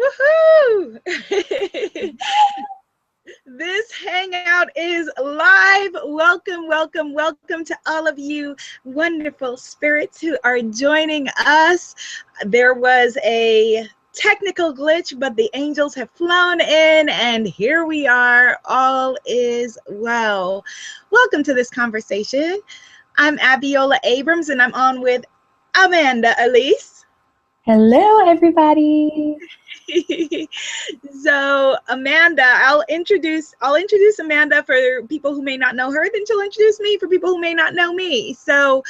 Woohoo! This hangout is live. Welcome, welcome, welcome to all of you wonderful spirits who are joining us. There was a technical glitch, but the angels have flown in and here we are. All is well. Welcome to this conversation. I'm Abiola Abrams and I'm on with Amanda Elise. Hello, everybody. So Amanda, I'll introduce Amanda for people who may not know her, then she'll introduce me for people who may not know me. So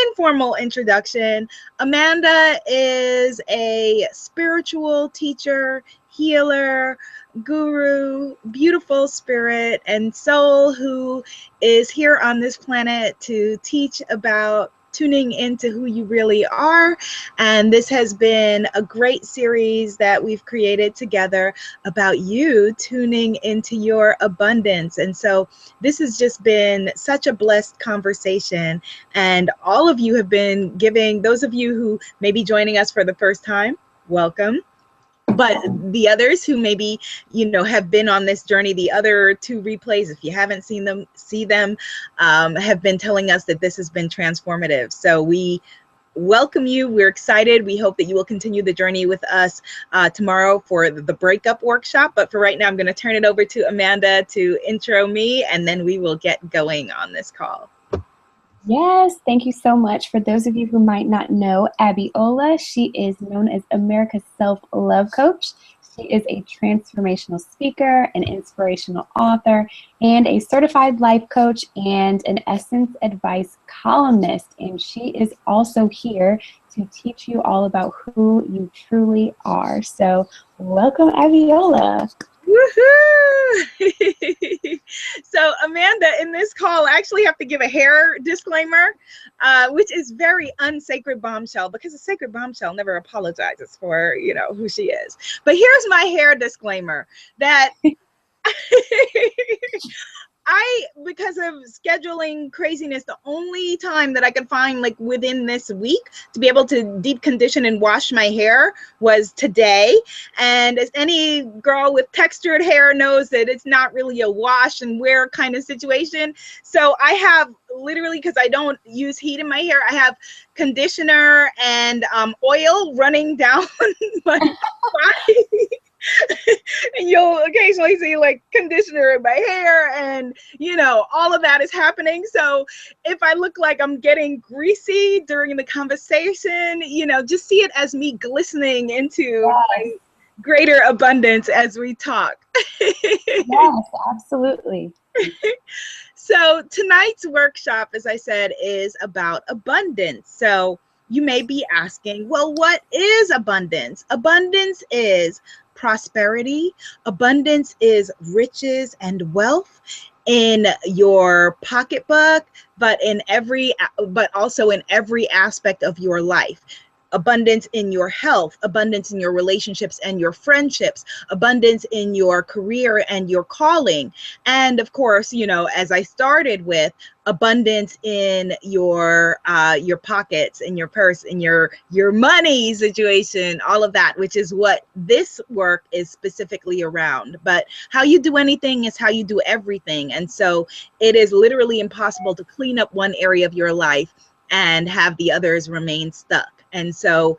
informal introduction. Amanda is a spiritual teacher, healer, guru, beautiful spirit and soul who is here on this planet to teach about tuning into who you really are. And this has been a great series that we've created together about you tuning into your abundance. And so this has just been such a blessed conversation. And all of you have been giving, those of you who may be joining us for the first time, welcome. But the others who maybe, have been on this journey, the other two replays, if you haven't seen them, see them, have been telling us that this has been transformative. So we welcome you. We're excited. We hope that you will continue the journey with us tomorrow for the Breakup workshop. But for right now, I'm going to turn it over to Amanda to intro me, and then we will get going on this call. Yes, thank you so much. For those of you who might not know Abiola, she is known as America's Self-Love Coach. She is a transformational speaker, an inspirational author, and a certified life coach and an Essence Advice columnist. And she is also here to teach you all about who you truly are. So welcome, Abiola. Woohoo! So Amanda, in this call, I actually have to give a hair disclaimer, which is very unsacred Bombshell, because a sacred Bombshell never apologizes for, who she is. But here's my hair disclaimer that because of scheduling craziness, the only time that I could find like within this week to be able to deep condition and wash my hair was today. And as any girl with textured hair knows, that it's not really a wash and wear kind of situation. So I have literally, because I don't use heat in my hair, I have conditioner and oil running down my body. And you'll occasionally see like conditioner in my hair and all of that is happening. So if I look like I'm getting greasy during the conversation, just see it as me glistening into my greater abundance as we talk. Yes, absolutely. So tonight's workshop, as I said, is about abundance. So you may be asking, well, what is abundance? Abundance is prosperity. Abundance is riches and wealth in your pocketbook, but also in every aspect of your life. Abundance in your health, abundance in your relationships and your friendships, abundance in your career and your calling. And of course, as I started with, abundance in your pockets, in your purse, in your money situation, all of that, which is what this work is specifically around. But how you do anything is how you do everything. And so it is literally impossible to clean up one area of your life and have the others remain stuck. And so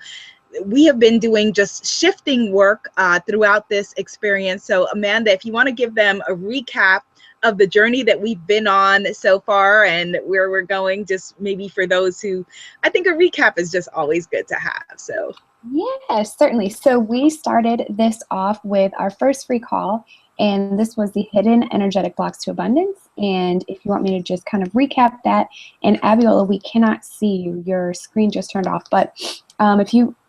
we have been doing just shifting work throughout this experience. So Amanda, if you want to give them a recap of the journey that we've been on so far and where we're going, just maybe for those who, I think a recap is just always good to have. So yes, certainly. So we started this off with our first free call, and this was the hidden energetic blocks to abundance. And if you want me to just kind of recap that, and Abiola, we cannot see you. Your screen just turned off, but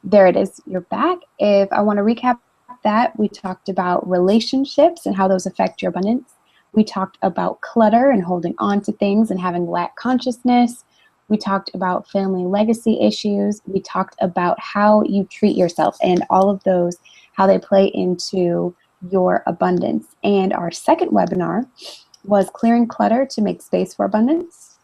there it is, you're back. If I want to recap that, we talked about relationships and how those affect your abundance. We talked about clutter and holding on to things and having lack consciousness. We talked about family legacy issues. We talked about how you treat yourself and all of those, how they play into your abundance. And our second webinar was clearing clutter to make space for abundance.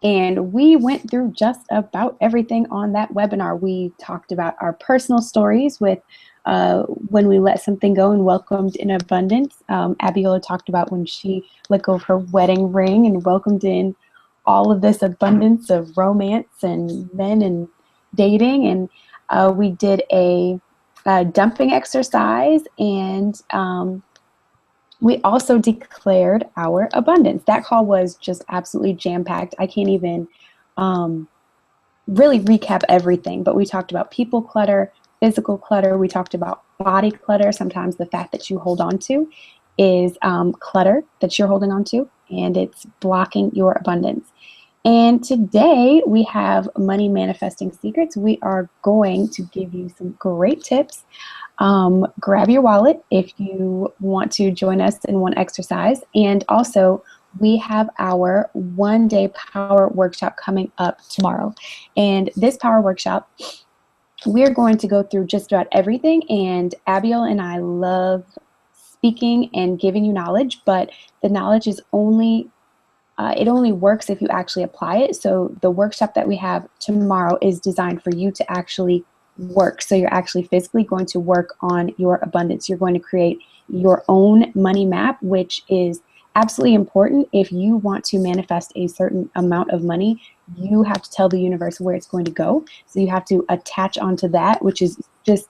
And we went through just about everything on that webinar. We talked about our personal stories with when we let something go and welcomed in abundance. Abiola talked about when she let go of her wedding ring and welcomed in all of this abundance of romance and men and dating. And we did a dumping exercise, and we also declared our abundance. That call was just absolutely jam-packed. I can't even really recap everything, but we talked about people clutter, physical clutter. We talked about body clutter. Sometimes the fact that you hold on to is clutter that you're holding on to, and it's blocking your abundance. And today we have Money Manifesting Secrets. We are going to give you some great tips. Grab your wallet if you want to join us in one exercise. And also, we have our one-day power workshop coming up tomorrow. And this power workshop, we're going to go through just about everything. And Abiola and I love speaking and giving you knowledge, but the knowledge is only it only works if you actually apply it. So the workshop that we have tomorrow is designed for you to actually work. So you're actually physically going to work on your abundance. You're going to create your own money map, which is absolutely important. If you want to manifest a certain amount of money, you have to tell the universe where it's going to go. So you have to attach onto that, which is just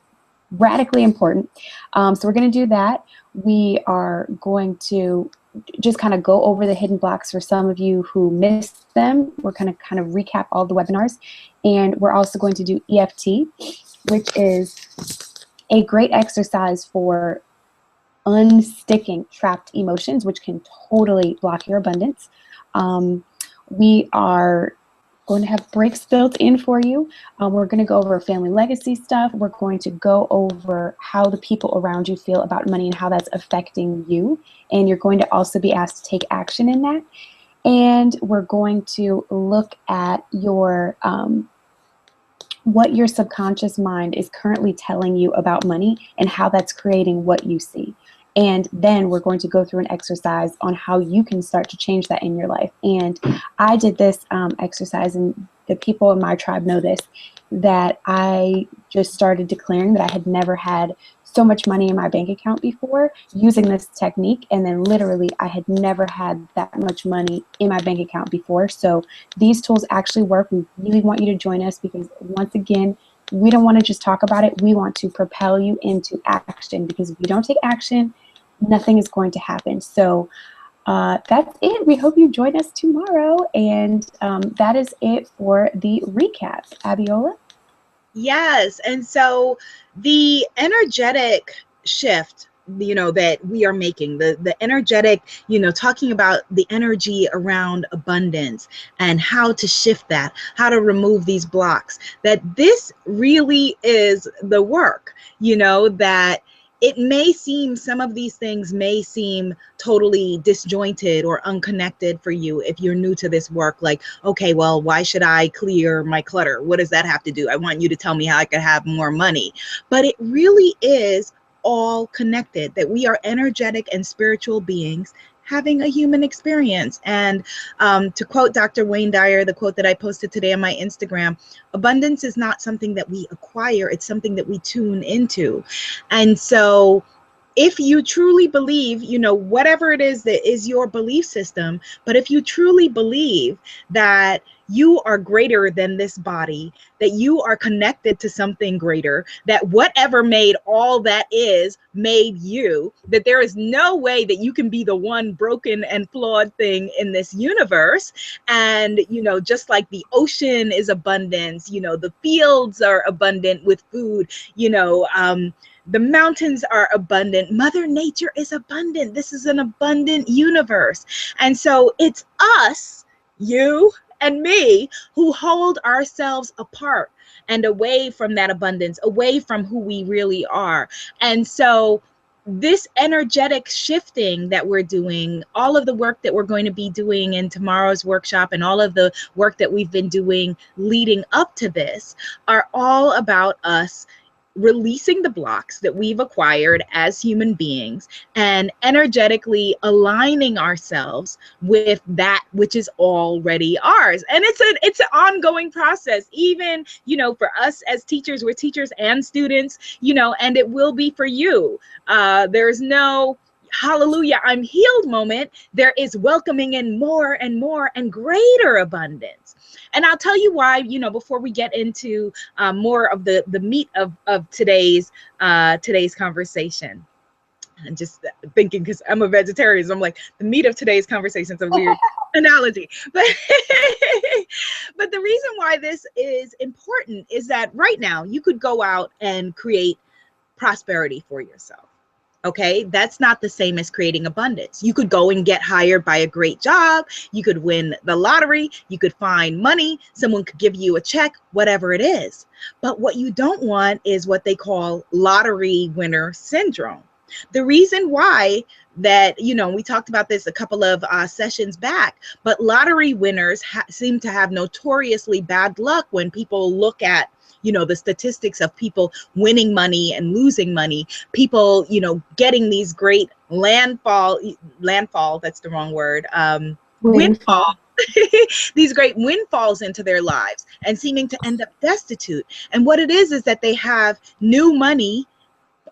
radically important. So we're going to do that. We are going to just kind of go over the hidden blocks for some of you who missed them. We're going to kind of recap all the webinars. And we're also going to do EFT, which is a great exercise for unsticking trapped emotions, which can totally block your abundance. We are going to have breaks built in for you. We're going to go over family legacy stuff. We're going to go over how the people around you feel about money and how that's affecting you. And you're going to also be asked to take action in that. And we're going to look at your what your subconscious mind is currently telling you about money and how that's creating what you see. And then we're going to go through an exercise on how you can start to change that in your life. And I did this exercise, and the people in my tribe know this, that I just started declaring that I had never had so much money in my bank account before using this technique. And then literally I had never had that much money in my bank account before. So these tools actually work. We really want you to join us because, once again, we don't want to just talk about it. We want to propel you into action, because if you don't take action, nothing is going to happen. So that's it. We hope you join us tomorrow. And that is it for the recap. Abiola? Yes. And so the energetic shift, that we are making, the energetic, talking about the energy around abundance and how to shift that, how to remove these blocks, that this really is the work, that it may seem, some of these things may seem totally disjointed or unconnected for you if you're new to this work. Like, okay, well, why should I clear my clutter? What does that have to do? I want you to tell me how I could have more money. But it really is all connected, that we are energetic and spiritual beings having a human experience. And to quote Dr. Wayne Dyer, the quote that I posted today on my Instagram, abundance is not something that we acquire, it's something that we tune into. And so if you truly believe, whatever it is that is your belief system, but if you truly believe that you are greater than this body, that you are connected to something greater, that whatever made all that is made you, that there is no way that you can be the one broken and flawed thing in this universe. And, just like the ocean is abundance, the fields are abundant with food, the mountains are abundant. Mother Nature is abundant. This is an abundant universe. And so it's us, you and me, who hold ourselves apart and away from that abundance, away from who we really are. And so this energetic shifting that we're doing, all of the work that we're going to be doing in tomorrow's workshop, and all of the work that we've been doing leading up to this, are all about us releasing the blocks that we've acquired as human beings and energetically aligning ourselves with that which is already ours. And it's an ongoing process. Even, you know, for us as teachers, we're teachers and students, you know, and it will be for you. There's no hallelujah, I'm healed moment. There is welcoming in more and more and greater abundance. And I'll tell you why, you know, before we get into more of the meat of today's conversation. And just thinking, because I'm a vegetarian, so I'm like, the meat of today's conversation is a weird analogy. But but the reason why this is important is that right now you could go out and create prosperity for yourself. Okay, that's not the same as creating abundance. You could go and get hired by a great job. You could win the lottery. You could find money. Someone could give you a check, whatever it is. But what you don't want is what they call lottery winner syndrome. The reason why that, you know, we talked about this a couple of sessions back, but lottery winners seem to have notoriously bad luck when people look at, you know, the statistics of people winning money and losing money, people, you know, getting these great landfall, that's the wrong word, windfall, these great windfalls into their lives and seeming to end up destitute. And what it is that they have new money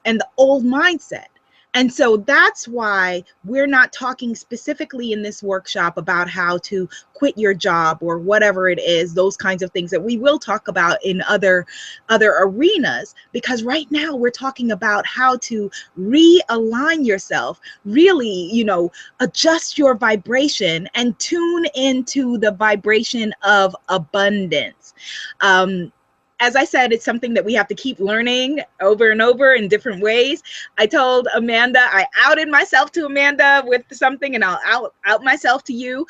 and the old mindset. And so that's why we're not talking specifically in this workshop about how to quit your job or whatever it is, those kinds of things that we will talk about in other arenas, because right now we're talking about how to realign yourself, really, you know, adjust your vibration and tune into the vibration of abundance. As I said, it's something that we have to keep learning over and over in different ways. I told Amanda, I outed myself to Amanda with something, and I'll out myself to you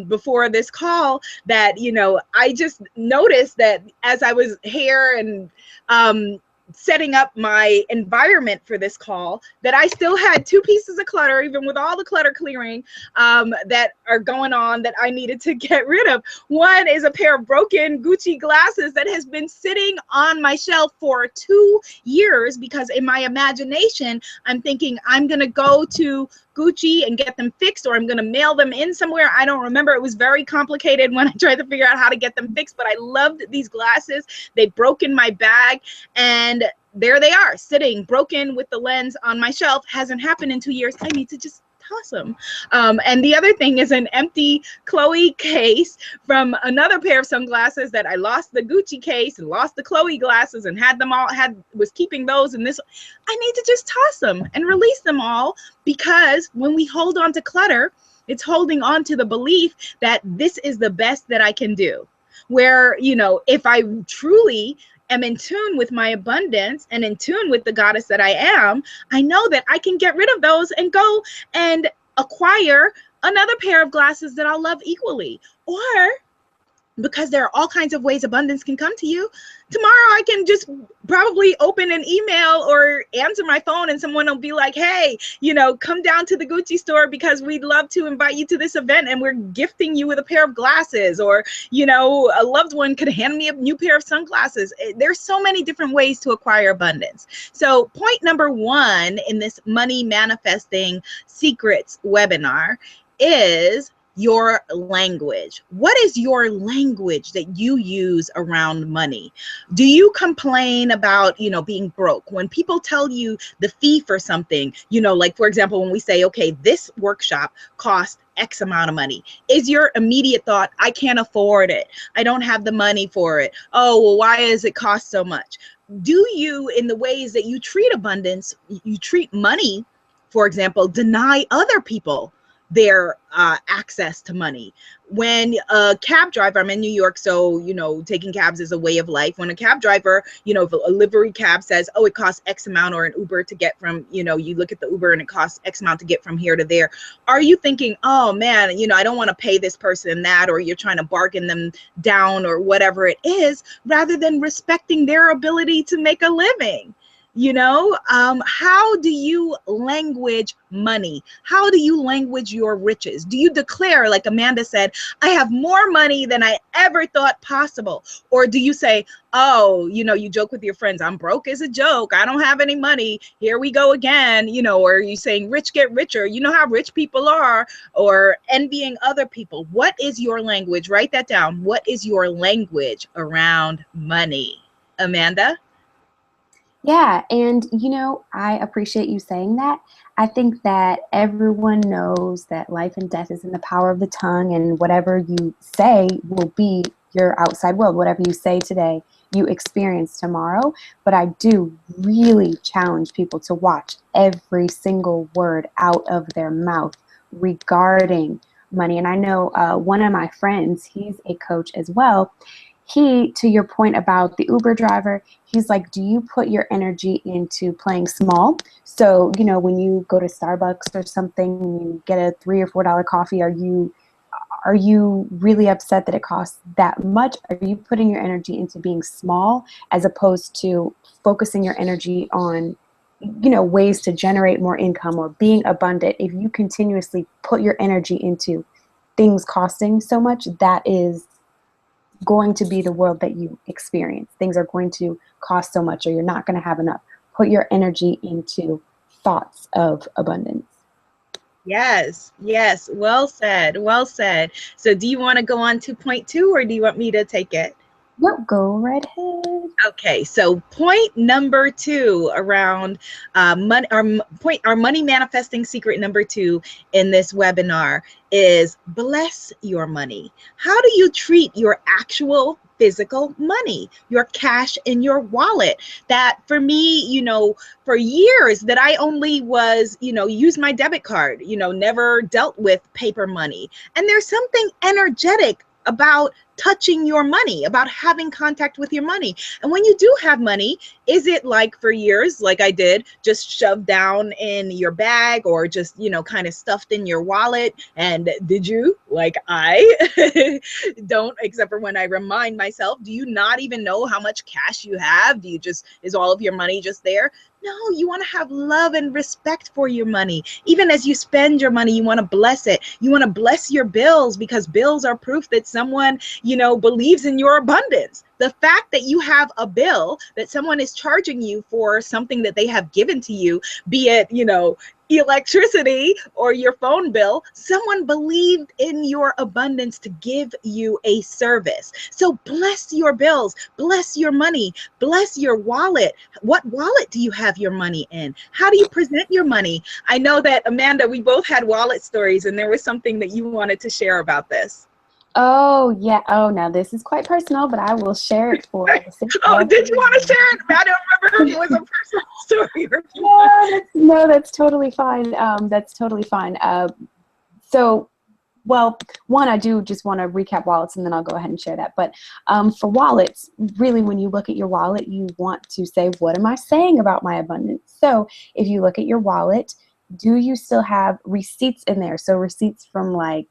before this call, that, you know, I just noticed that as I was here and setting up my environment for this call, that I still had two pieces of clutter, even with all the clutter clearing that are going on, that I needed to get rid of. One is a pair of broken Gucci glasses that has been sitting on my shelf for 2 years, because in my imagination, I'm thinking I'm going to go to Gucci and get them fixed, or I'm going to mail them in somewhere. I don't remember. It was very complicated when I tried to figure out how to get them fixed, but I loved these glasses. They broke in my bag, and there they are, sitting broken with the lens on my shelf. Hasn't happened in 2 years. I need to just toss them. And the other thing is an empty Chloe case from another pair of sunglasses that I lost the Gucci case and lost the Chloe glasses and was keeping those. And this, I need to just toss them and release them all, because when we hold on to clutter, it's holding on to the belief that this is the best that I can do. Where, you know, if I truly am in tune with my abundance and in tune with the goddess that I am, I know that I can get rid of those and go and acquire another pair of glasses that I'll love equally. Or, because there are all kinds of ways abundance can come to you, tomorrow I can just probably open an email or answer my phone, and someone will be like, hey, you know, come down to the Gucci store because we'd love to invite you to this event and we're gifting you with a pair of glasses. Or, you know, a loved one could hand me a new pair of sunglasses. There's so many different ways to acquire abundance. So point number one in this money manifesting secrets webinar is your language. What is your language that you use around money? Do you complain about, you know, being broke? When people tell you the fee for something, you know, like for example, when we say, okay, this workshop costs X amount of money, is your immediate thought, I can't afford it, I don't have the money for it, oh, well, why does it cost so much? Do you, in the ways that you treat abundance, you treat money, for example, deny other people their access to money? When a cab driver, I'm in New York, so, you know, taking cabs is a way of life. When a cab driver, you know, if a livery cab says, oh, it costs X amount, or an Uber to get from, you know, you look at the Uber and it costs X amount to get from here to there, are you thinking, oh man, you know, I don't want to pay this person that, or you're trying to bargain them down or whatever it is, rather than respecting their ability to make a living? How do you language money? How do you language your riches? Do you declare, like Amanda said, I have more money than I ever thought possible? Or do you say, oh, you joke with your friends, I'm broke as a joke, I don't have any money, here we go again, or are you saying rich get richer, you know how rich people are, or envying other people? What is your language? Write that down. What is your language around money? Amanda? Yeah, and I appreciate you saying that. I think that everyone knows that life and death is in the power of the tongue, and whatever you say will be your outside world. Whatever you say today, you experience tomorrow. But I do really challenge people to watch every single word out of their mouth regarding money. And I know one of my friends, he's a coach as well. He, to your point about the Uber driver, he's like, do you put your energy into playing small? So, when you go to Starbucks or something, and you get a $3 or $4 coffee, are you really upset that it costs that much? Are you putting your energy into being small as opposed to focusing your energy on, ways to generate more income or being abundant? If you continuously put your energy into things costing so much, that is going to be the world that you experience. Things are going to cost so much, or you're not going to have enough. Put your energy into thoughts of abundance. Yes, yes. Well said. Well said. So do you want to go on to point two, or do you want me to take it? Yep, go right ahead. Okay, so point number two around money, our money manifesting secret number two in this webinar is bless your money. How do you treat your actual physical money, your cash in your wallet? That for me, for years that I only was, use my debit card, never dealt with paper money. And there's something energetic about touching your money, about having contact with your money. And when you do have money, is it like for years, like I did, just shoved down in your bag, or just, kind of stuffed in your wallet? And did you, like I don't, except for when I remind myself, do you not even know how much cash you have? Do you just, is all of your money just there? No, you want to have love and respect for your money. Even as you spend your money, you want to bless it. You want to bless your bills, because bills are proof that someone, believes in your abundance. The fact that you have a bill that someone is charging you for something that they have given to you, be it, electricity or your phone bill, someone believed in your abundance to give you a service. So bless your bills, bless your money, bless your wallet. What wallet do you have your money in? How do you present your money? I know that, Amanda, we both had wallet stories, and there was something that you wanted to share about this. Oh, yeah. Oh, now this is quite personal, but I will share it for the sake Oh, of... did you want to share it? I don't remember if it was a personal story or No, that's totally fine. That's totally fine. So, well, one, I do just want to recap wallets, and then I'll go ahead and share that. But for wallets, really, when you look at your wallet, you want to say, what am I saying about my abundance? So if you look at your wallet, do you still have receipts in there? So receipts from, like,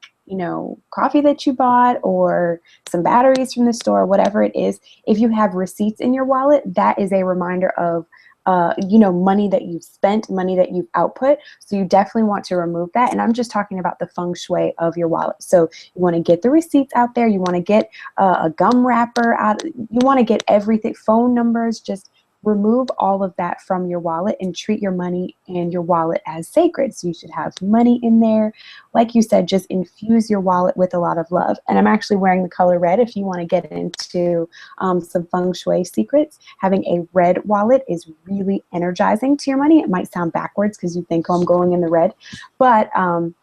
coffee that you bought, or some batteries from the store, whatever it is. If you have receipts in your wallet, that is a reminder of money that you've spent, money that you've output. So you definitely want to remove that. And I'm just talking about the feng shui of your wallet. So you want to get the receipts out there. You want to get a gum wrapper out. You want to get everything, phone numbers, just remove all of that from your wallet and treat your money and your wallet as sacred. So you should have money in there. Like you said, just infuse your wallet with a lot of love. And I'm actually wearing the color red. If you want to get into some feng shui secrets, having a red wallet is really energizing to your money. It might sound backwards because you think, oh, I'm going in the red. But, in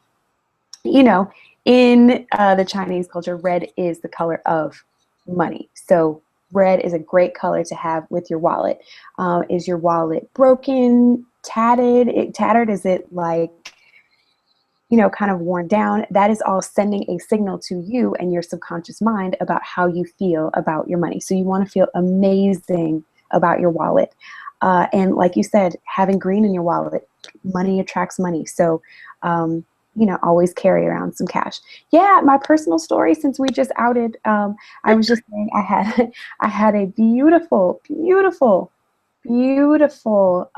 the Chinese culture, red is the color of money. So red is a great color to have with your wallet. Is your wallet broken, tattered? Is it like, kind of worn down? That is all sending a signal to you and your subconscious mind about how you feel about your money. So you want to feel amazing about your wallet. And like you said, having green in your wallet, money attracts money. So, always carry around some cash. Yeah, my personal story, since we just outed, I was just saying I had a beautiful, beautiful beautiful,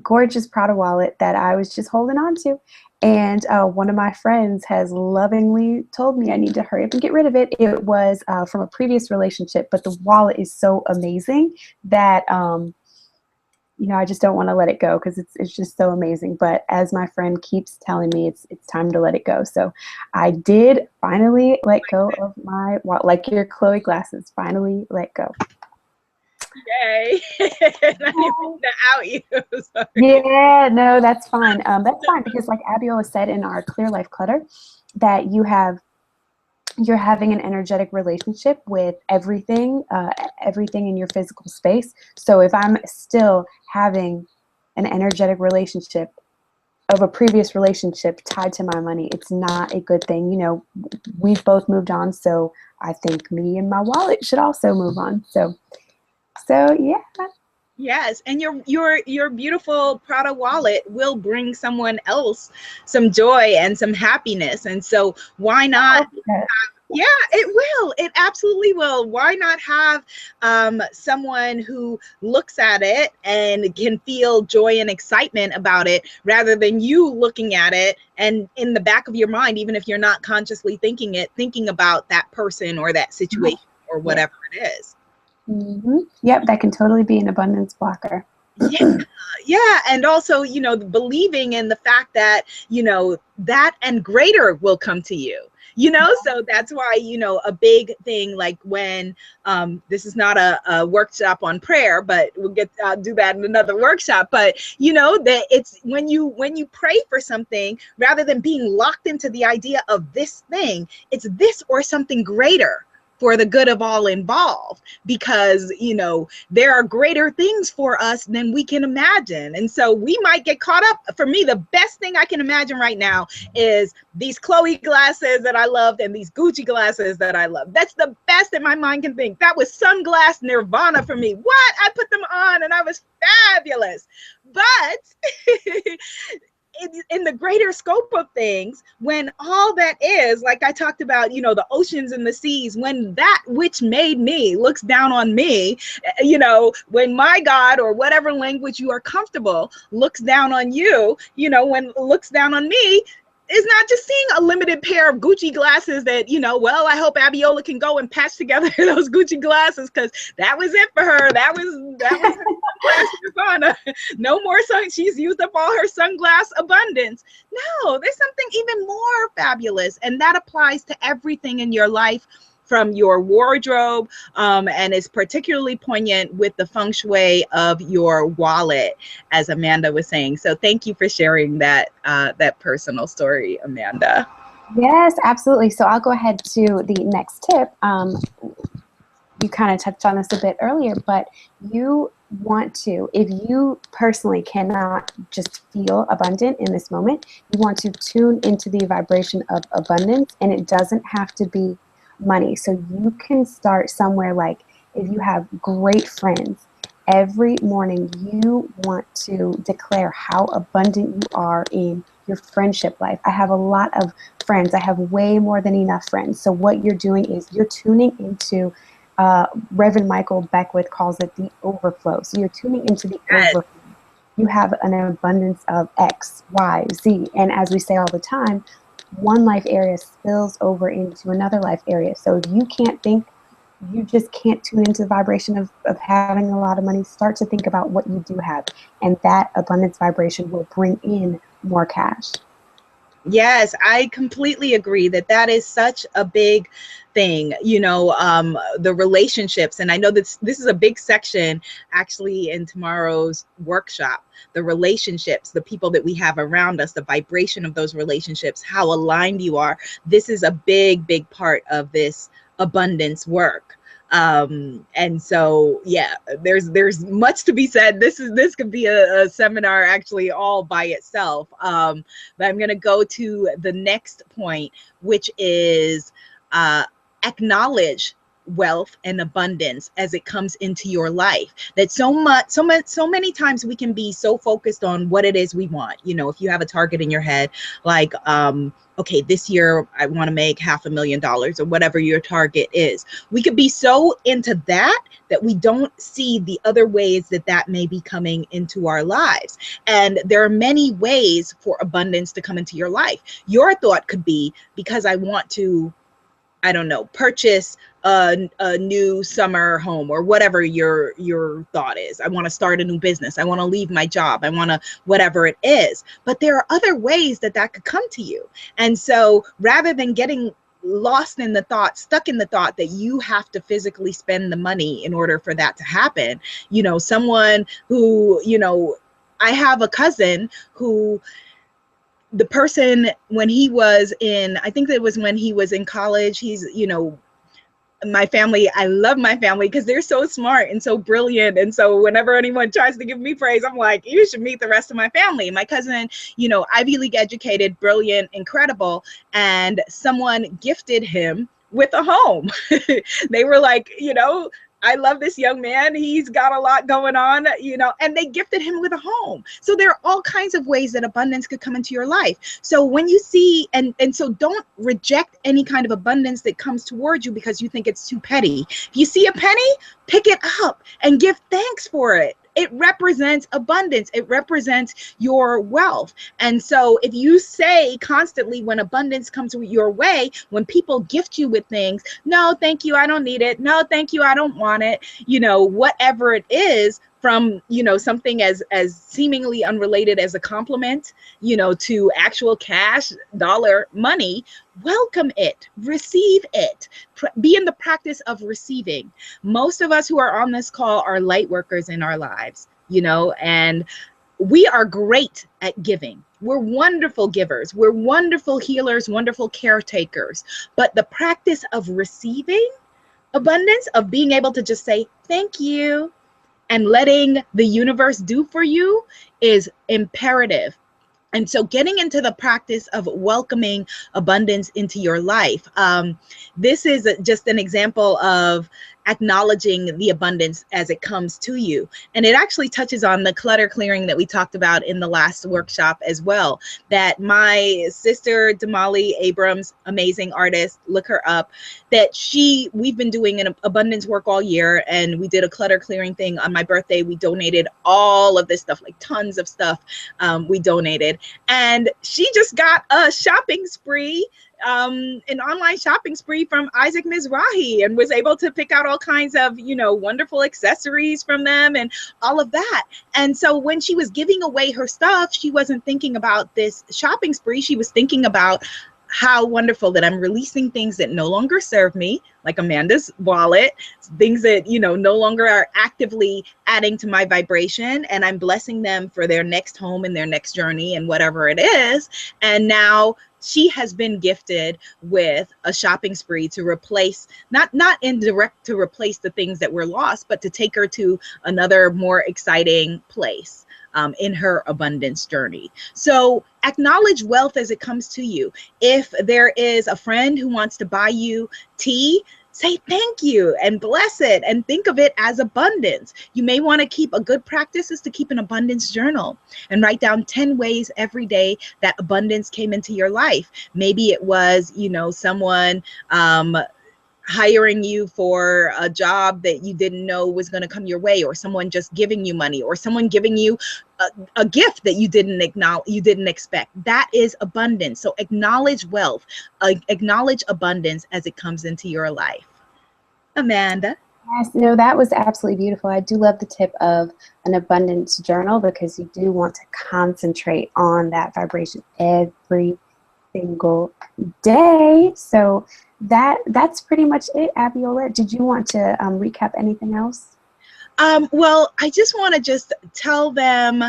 gorgeous Prada wallet that I was just holding on to. And one of my friends has lovingly told me I need to hurry up and get rid of it. It was from a previous relationship, but the wallet is so amazing that I just don't want to let it go because it's just so amazing. But as my friend keeps telling me, it's time to let it go. So I did finally let go of my wallet, like your Chloe glasses. Finally let go. Yay! I didn't mean to out you. Sorry. Yeah, no, that's fine. That's fine because, like Abiola said in our Clear Life Clutter, that you're having an energetic relationship with everything in your physical space. So if I'm still having an energetic relationship of a previous relationship tied to my money, it's not a good thing. We've both moved on, so I think me and my wallet should also move on. So yeah. Yes, and your beautiful Prada wallet will bring someone else some joy and some happiness. And so why not? Yeah, it will. It absolutely will. Why not have someone who looks at it and can feel joy and excitement about it rather than you looking at it and in the back of your mind, even if you're not consciously thinking about that person or that situation or whatever it is. Mm-hmm. Yep, that can totally be an abundance blocker. Yeah, and also, believing in the fact that, that and greater will come to you. So that's why, a big thing, like when this is not a workshop on prayer, but we'll do that in another workshop. But that it's when you pray for something, rather than being locked into the idea of this thing, it's this or something greater for the good of all involved, because there are greater things for us than we can imagine. And so we might get caught up. For me, the best thing I can imagine right now is these Chloe glasses that I loved and these Gucci glasses that I love. That's the best that my mind can think. That was sunglass nirvana for me. What? I put them on and I was fabulous. But in the greater scope of things, when all that is, like I talked about, the oceans and the seas, when that which made me looks down on me, when my God, or whatever language you are comfortable, looks down on you, when looks down on me, is not just seeing a limited pair of Gucci glasses that, well, I hope Abiola can go and patch together those Gucci glasses because that was it for her. That was Nirvana. No more sun. She's used up all her sunglass abundance. No, there's something even more fabulous. And that applies to everything in your life, from your wardrobe, and is particularly poignant with the feng shui of your wallet, as Amanda was saying. So thank you for sharing that personal story, Amanda. Yes, absolutely. So I'll go ahead to the next tip. You kind of touched on this a bit earlier, but you want to, if you personally cannot just feel abundant in this moment, you want to tune into the vibration of abundance, and it doesn't have to be money. So you can start somewhere, like if you have great friends, every morning you want to declare how abundant you are in your friendship life. I have a lot of friends. I have way more than enough friends. So what you're doing is you're tuning into, Reverend Michael Beckwith calls it the overflow. So you're tuning into the overflow. You have an abundance of X, Y, Z. And as we say all the time, one life area spills over into another life area. So if you can't think, you just can't tune into the vibration of having a lot of money, start to think about what you do have. And that abundance vibration will bring in more cash. Yes, I completely agree that is such a big thing, the relationships. And I know this is a big section actually in tomorrow's workshop, the relationships, the people that we have around us, the vibration of those relationships, how aligned you are. This is a big, big part of this abundance work. And so, yeah, there's much to be said. This could be a seminar actually all by itself. But I'm going to go to the next point, which is acknowledge wealth and abundance as it comes into your life. That so many times we can be so focused on what it is we want. You know, if you have a target in your head, like, okay, this year I want to make $500,000 or whatever your target is. We could be so into that we don't see the other ways that that may be coming into our lives. And there are many ways for abundance to come into your life. Your thought could be, because I want to, I don't know, purchase a new summer home, or whatever your thought is. I want to start a new business. I want to leave my job. I want to, whatever it is. But there are other ways that that could come to you. And so rather than getting lost in the thought, stuck in the thought that you have to physically spend the money in order for that to happen, you know, someone who, you know, I have a cousin who, the person, when he was in, I think it was when he was in college, he's, you know, my family, I love my family because they're so smart and so brilliant. And so whenever anyone tries to give me praise, I'm like, you should meet the rest of my family. My cousin, you know, Ivy League educated, brilliant, incredible. And someone gifted him with a home. They were like, you know, I love this young man. He's got a lot going on, you know, and they gifted him with a home. So there are all kinds of ways that abundance could come into your life. So when you see, and so don't reject any kind of abundance that comes towards you because you think it's too petty. If you see a penny, pick it up and give thanks for it. It represents abundance. It represents your wealth. And so if you say constantly, when abundance comes your way, when people gift you with things, no, thank you, I don't need it. No, thank you, I don't want it. You know, whatever it is, from, you know, something as seemingly unrelated as a compliment, you know, to actual cash, dollar, money, welcome it, receive it, be in the practice of receiving. Most of us who are on this call are light workers in our lives, you know, and we are great at giving. We're wonderful givers. We're wonderful healers, wonderful caretakers. But the practice of receiving abundance, of being able to just say, thank you, and letting the universe do for you, is imperative. And so getting into the practice of welcoming abundance into your life. This is just an example of acknowledging the abundance as it comes to you. And it actually touches on the clutter clearing that we talked about in the last workshop as well, that my sister, Damali Abrams, amazing artist, look her up, that we've been doing an abundance work all year, and we did a clutter clearing thing on my birthday. We donated all of this stuff, like tons of stuff we donated. And she just got a shopping spree, an online shopping spree from Isaac Mizrahi, and was able to pick out all kinds of, you know, wonderful accessories from them and all of that. And so when she was giving away her stuff, she wasn't thinking about this shopping spree. She was thinking about how wonderful that I'm releasing things that no longer serve me, like Amanda's wallet, things that, you know, no longer are actively adding to my vibration, and I'm blessing them for their next home and their next journey and whatever it is. And now she has been gifted with a shopping spree to replace, not indirect to replace the things that were lost, but to take her to another more exciting place in her abundance journey. So acknowledge wealth as it comes to you. If there is a friend who wants to buy you tea, say thank you and bless it and think of it as abundance. You may want to keep, a good practice is to keep an abundance journal and write down 10 ways every day that abundance came into your life. Maybe it was, you know, someone hiring you for a job that you didn't know was going to come your way, or someone just giving you money, or someone giving you a gift that you didn't expect. That is abundance. So acknowledge wealth, acknowledge abundance as it comes into your life. Amanda? Yes, no, that was absolutely beautiful. I do love the tip of an abundance journal, because you do want to concentrate on that vibration every single day. So that's pretty much it. Abiola, did you want to recap anything else? Well, I just want to just tell them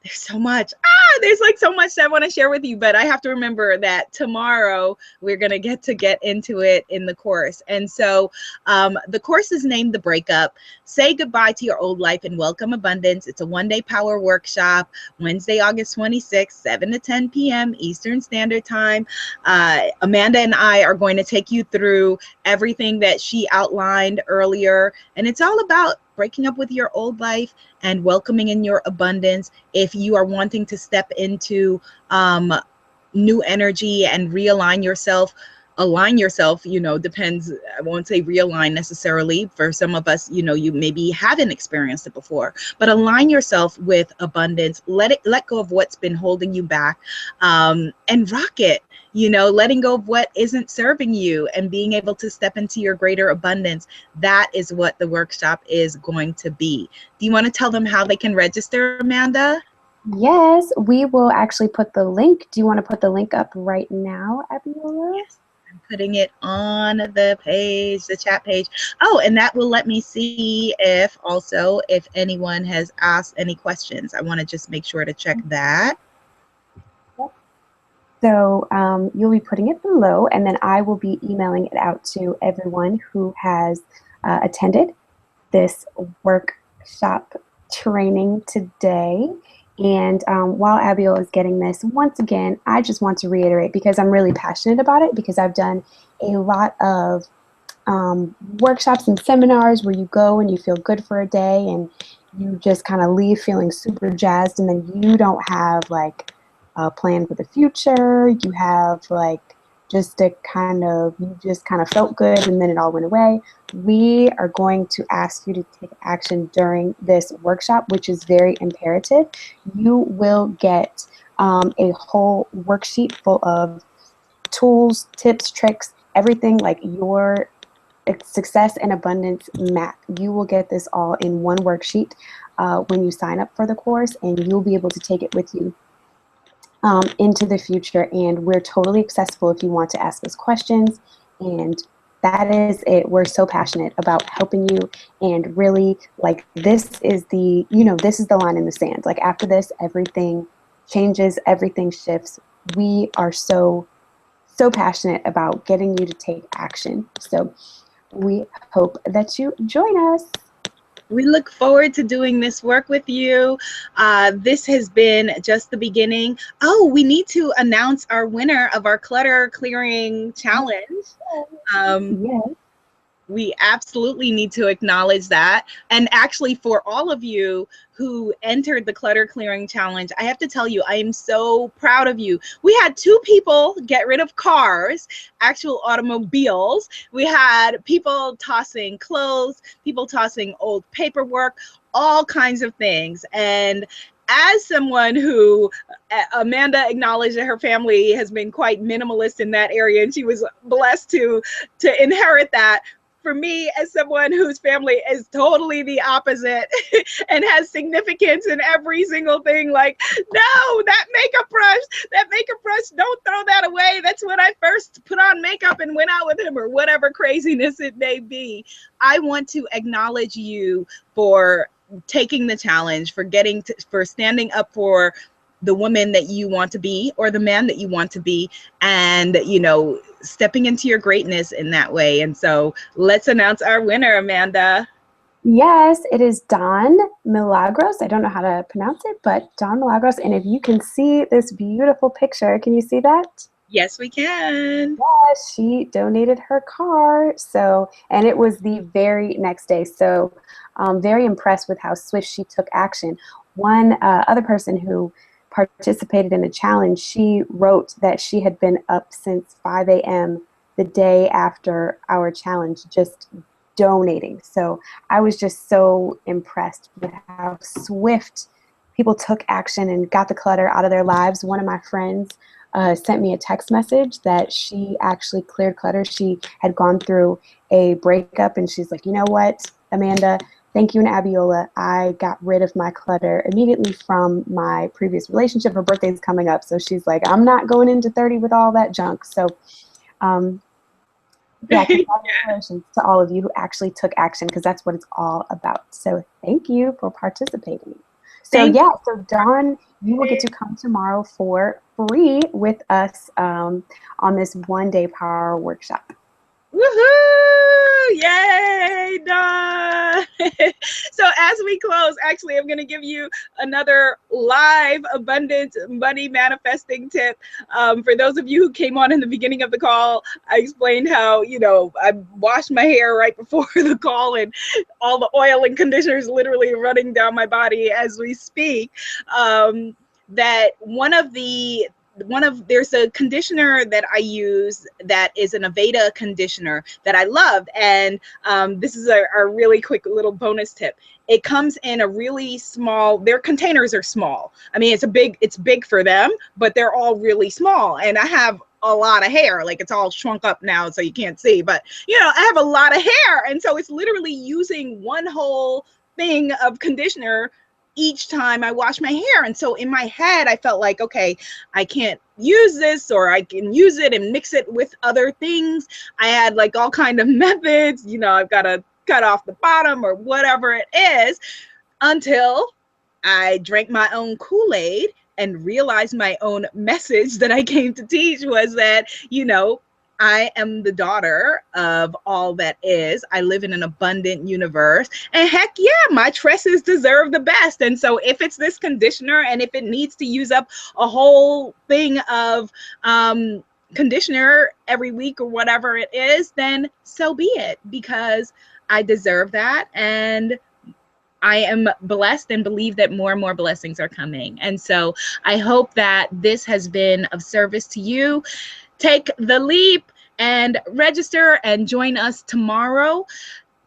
There's so much. There's like so much that I want to share with you, but I have to remember that tomorrow we're going to get into it in the course. And so the course is named The Breakup. Say goodbye to your old life and welcome abundance. It's a one-day power workshop, Wednesday, August 26th, 7 to 10 p.m. Eastern Standard Time. Amanda and I are going to take you through everything that she outlined earlier. And it's all about breaking up with your old life and welcoming in your abundance. If you are wanting to step into new energy and realign yourself, align yourself, depends. I won't say realign necessarily. For some of us, you maybe haven't experienced it before, but align yourself with abundance. Let go of what's been holding you back, and rock it. Letting go of what isn't serving you and being able to step into your greater abundance. That is what the workshop is going to be. Do you want to tell them how they can register, Amanda? Yes, we will actually put the link. Do you want to put the link up right now, Abiola? Yes, I'm putting it on the page, the chat page. Oh, and that will let me see if anyone has asked any questions. I want to just make sure to check that. So you'll be putting it below, and then I will be emailing it out to everyone who has attended this workshop training today. And while Abiola is getting this, once again, I just want to reiterate, because I'm really passionate about it, because I've done a lot of workshops and seminars where you go and you feel good for a day and you just kind of leave feeling super jazzed, and then you don't have like a plan for the future. You have like you just kind of felt good and then it all went away. We are going to ask you to take action during this workshop, which is very imperative. You will get a whole worksheet full of tools, tips, tricks, everything like your success and abundance map. You will get this all in one worksheet when you sign up for the course, and you'll be able to take it with you into the future. And we're totally accessible if you want to ask us questions. And that is it. We're so passionate about helping you, and really, like, this is the line in the sand. Like, after this, everything changes, everything shifts. We are so passionate about getting you to take action. So we hope that you join us. We look forward to doing this work with you. This has been just the beginning. Oh, we need to announce our winner of our clutter clearing challenge. Yes. We absolutely need to acknowledge that. And actually, for all of you who entered the clutter clearing challenge, I have to tell you, I am so proud of you. We had 2 people get rid of cars, actual automobiles. We had people tossing clothes, people tossing old paperwork, all kinds of things. And as someone who, Amanda acknowledged that her family has been quite minimalist in that area, and she was blessed to inherit that. For me, as someone whose family is totally the opposite and has significance in every single thing, like, no, that makeup brush, don't throw that away. That's when I first put on makeup and went out with him, or whatever craziness it may be. I want to acknowledge you for taking the challenge, for standing up for the woman that you want to be, or the man that you want to be, and stepping into your greatness in that way. And so let's announce our winner, Amanda. Yes, it is Don Milagros. I don't know how to pronounce it, but Don Milagros. And if you can see this beautiful picture, can you see that? Yes, we can. Yes, she donated her car. And it was the very next day. So I'm very impressed with how swift she took action. One other person who participated in the challenge, she wrote that she had been up since 5 a.m. the day after our challenge, just donating. So I was just so impressed with how swift people took action and got the clutter out of their lives. One of my friends sent me a text message that she actually cleared clutter. She had gone through a breakup, and she's like, you know what, Amanda, thank you and Abiola. I got rid of my clutter immediately from my previous relationship. Her birthday is coming up, so she's like, I'm not going into 30 with all that junk. So yeah, congratulations to all of you who actually took action, because that's what it's all about. So thank you for participating. So yeah, so Dawn, you will get to come tomorrow for free with us on this 1-day power workshop. Woohoo! Yay, Dawn! So as we close, actually, I'm going to give you another live abundance money manifesting tip. For those of you who came on in the beginning of the call, I explained how, you know, I washed my hair right before the call and all the oil and conditioners literally running down my body as we speak. That there's a conditioner that I use that is an Aveda conditioner that I love. And this is a really quick little bonus tip. It comes in a really small, their containers are small. I mean, it's big for them, but they're all really small. And I have a lot of hair, like it's all shrunk up now so you can't see, but you know, I have a lot of hair. And so it's literally using one whole thing of conditioner each time I wash my hair. And so in my head, I felt like, okay, I can't use this, or I can use it and mix it with other things. I had like all kind of methods, you know, I've got to cut off the bottom or whatever it is, until I drank my own Kool-Aid and realized my own message that I came to teach was that, you know, I am the daughter of all that is. I live in an abundant universe. And heck yeah, my tresses deserve the best. And so if it's this conditioner and if it needs to use up a whole thing of conditioner every week or whatever it is, then so be it, because I deserve that. And I am blessed and believe that more and more blessings are coming. And so I hope that this has been of service to you. Take the leap and register and join us tomorrow.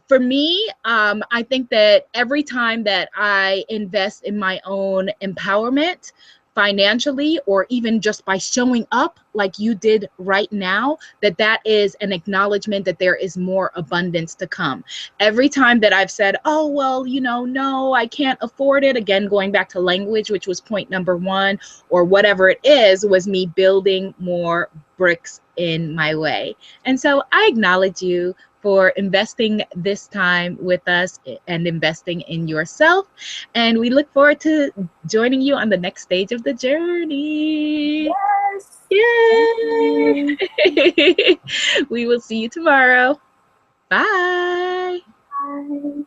For me, I think that every time that I invest in my own empowerment financially, or even just by showing up like you did right now, that is an acknowledgement that there is more abundance to come. Every time that I've said, oh, well, you know, no, I can't afford it, again, going back to language, which was point number 1, or whatever it is, was me building more bricks in my way. And so I acknowledge you for investing this time with us and investing in yourself. And we look forward to joining you on the next stage of the journey. Yes. Yay! We will see you tomorrow. Bye. Bye.